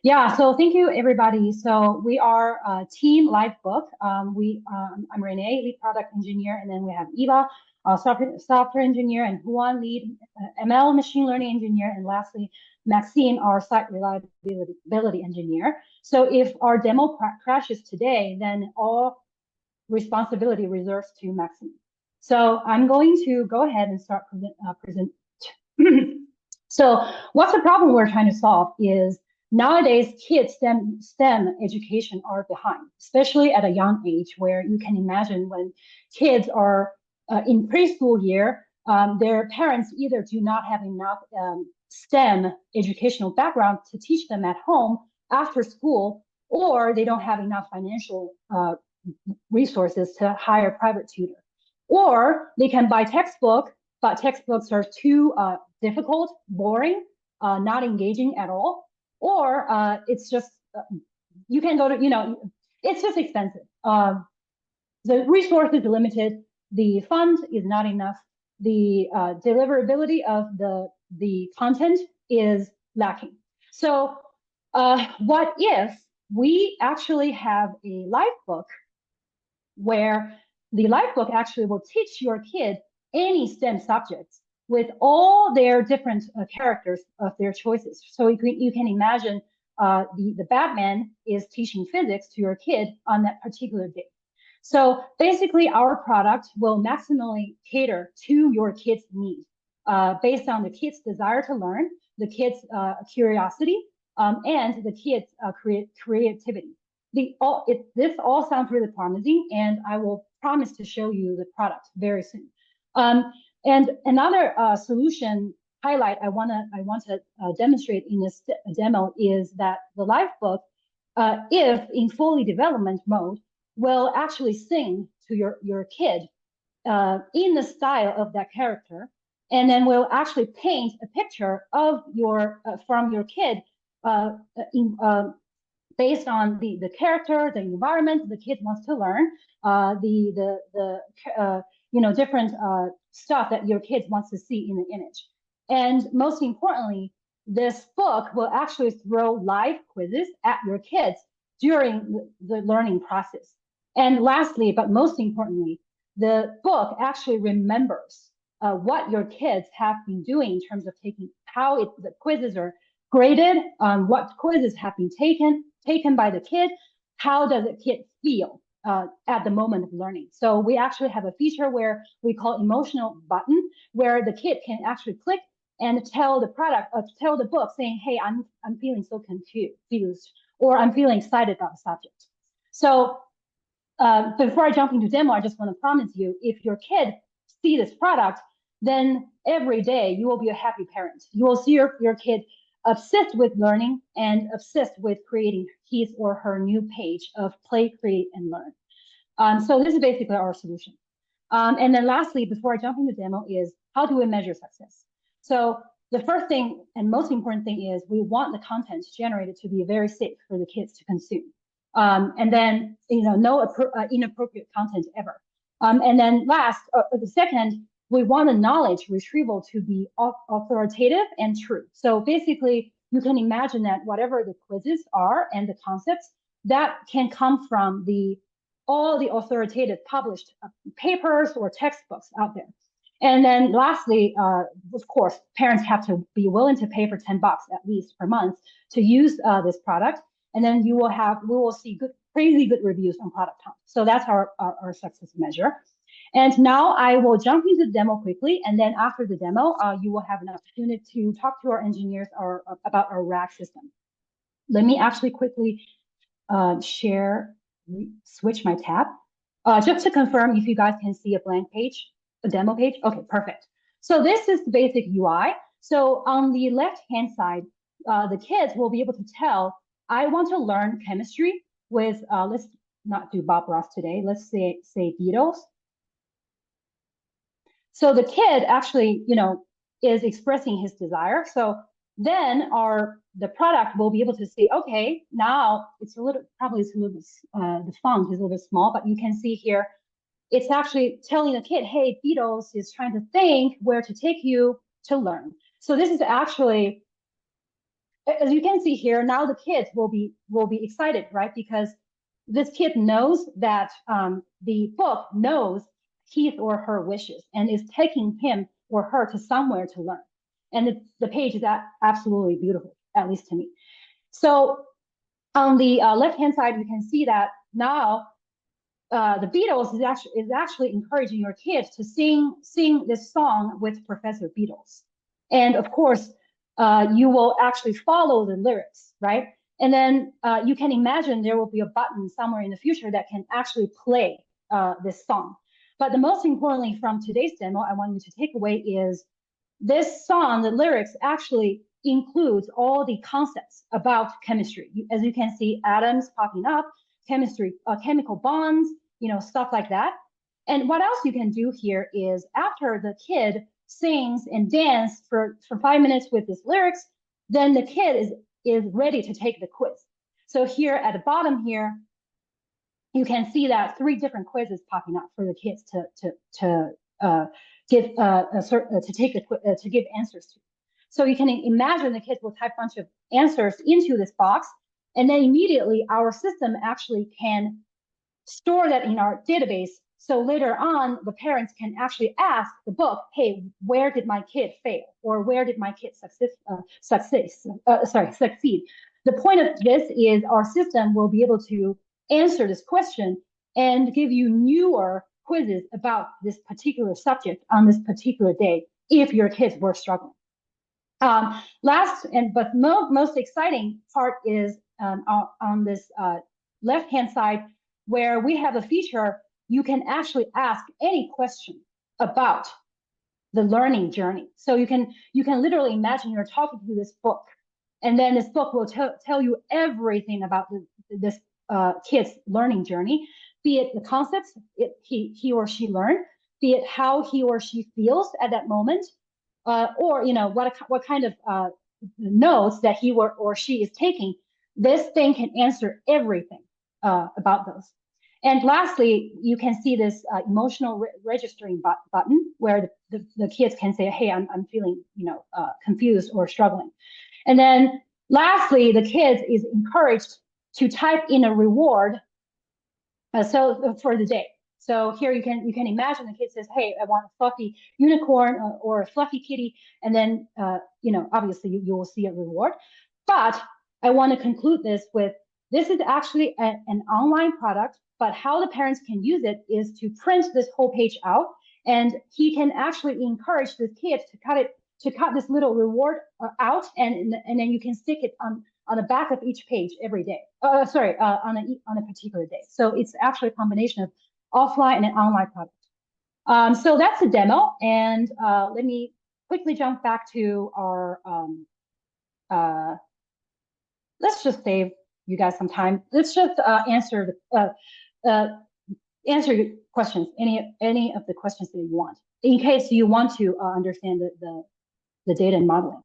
Yeah, so thank you everybody. So we are Team Livebook. I'm Renee, lead product engineer, and then we have Eva, software engineer, and Juan, lead ML machine learning engineer, and lastly, Maxine, our site reliability engineer. So if our demo crashes today, then all responsibility reserves to Maxine. So I'm going to go ahead and start present. So what's the problem we're trying to solve is nowadays kids STEM education are behind, especially at a young age where you can imagine when kids are in preschool year, their parents either do not have enough STEM educational background to teach them at home after school, or they don't have enough financial resources to hire a private tutor. Or they can buy textbook, but textbooks are too difficult, boring, not engaging at all. Or it's just, you can go to, it's just expensive. The resource is limited. The fund is not enough. The deliverability of the content is lacking. So what if we actually have a live book where the life book actually will teach your kid any STEM subjects with all their different characters of their choices. So you can imagine the Batman is teaching physics to your kid on that particular day. So basically, our product will maximally cater to your kid's need based on the kid's desire to learn, the kid's curiosity, and the kid's creativity. This all sounds really promising, and I will promise to show you the product very soon. And another solution highlight I want to demonstrate in this demo is that the live book, if in fully development mode, will actually sing to your kid in the style of that character, and then will actually paint a picture of your from your kid in based on the character, the environment the kid wants to learn, different stuff that your kid wants to see in the image. And most importantly, this book will actually throw live quizzes at your kids during the learning process. And lastly, but most importantly, the book actually remembers what your kids have been doing in terms of taking how the quizzes are graded, what quizzes have been taken by the kid, how does the kid feel at the moment of learning. So we actually have a feature where we call emotional button, where the kid can actually click and tell the book saying, hey, I'm feeling so confused, or I'm feeling excited about the subject. So before I jump into demo, I just want to promise you, if your kid see this product, then every day you will be a happy parent. You will see your kid obsessed with learning and obsessed with creating his or her new page of play, create, and learn. So this is basically our solution. And then lastly, before I jump into demo, is how do we measure success? So the first thing and most important thing is we want the content generated to be very safe for the kids to consume. And then, no inappropriate content ever. And then the second, we want the knowledge retrieval to be authoritative and true. So basically, you can imagine that whatever the quizzes are and the concepts, that can come from all the authoritative published papers or textbooks out there. And then lastly, of course, parents have to be willing to pay for $10 at least per month to use this product. And then we will see crazy good reviews on product hunt. So that's our success measure. And now I will jump into the demo quickly. And then after the demo, you will have an opportunity to talk to our engineers about our rack system. Let me actually quickly switch my tab. Just to confirm if you guys can see a blank page, a demo page. Okay, perfect. So this is the basic UI. So on the left-hand side, the kids will be able to tell, I want to learn chemistry with, let's not do Bob Ross today. Let's say Beatles. So the kid actually, is expressing his desire. So then the product will be able to say, okay, now the font is a little bit small, but you can see here, it's actually telling the kid, hey, Beatles is trying to think where to take you to learn. So this is actually as you can see here, now the kids will be excited, right? Because this kid knows that the book knows his or her wishes and is taking him or her to somewhere to learn. And the page is absolutely beautiful, at least to me. So on the left-hand side, you can see that now the Beatles is actually encouraging your kids to sing this song with Professor Beatles. And of course, you will actually follow the lyrics, right? And then you can imagine there will be a button somewhere in the future that can actually play this song. But the most importantly from today's demo, I want you to take away is this song, the lyrics actually includes all the concepts about chemistry. As you can see, atoms popping up, chemistry, chemical bonds, stuff like that. And what else you can do here is after the kid sings and dance for 5 minutes with these lyrics, then the kid is ready to take the quiz. So here at the bottom here, you can see that 3 different quizzes popping up for the kids to give answers to. So you can imagine the kids will type a bunch of answers into this box, and then immediately our system actually can store that in our database. So later on, the parents can actually ask the book, hey, where did my kid fail? Or where did my kid succeed? The point of this is our system will be able to answer this question and give you newer quizzes about this particular subject on this particular day if your kids were struggling. Last but most exciting part is on this left-hand side, where we have a feature you can actually ask any question about the learning journey. So you can literally imagine you're talking to this book, and then this book will tell you everything about this kid's learning journey, be it the concepts he or she learned, be it how he or she feels at that moment, or what kind of notes that he or she is taking. This thing can answer everything about those. And lastly, you can see this emotional registering button where the kids can say, hey, I'm feeling confused or struggling. And then lastly, the kids is encouraged to type in a reward for the day. So here you can imagine the kid says, hey, I want a fluffy unicorn or a fluffy kitty. And then, obviously you will see a reward. But I want to conclude this with, this is actually an online product, but how the parents can use it is to print this whole page out, and he can actually encourage the kids to cut this little reward out, and then you can stick it on the back of each page every day. On a particular day. So it's actually a combination of offline and online product. So that's the demo, and let me quickly jump back to our. Let's just save you guys some time. Let's just answer your questions, any of the questions that you want, in case you want to understand the data and modeling.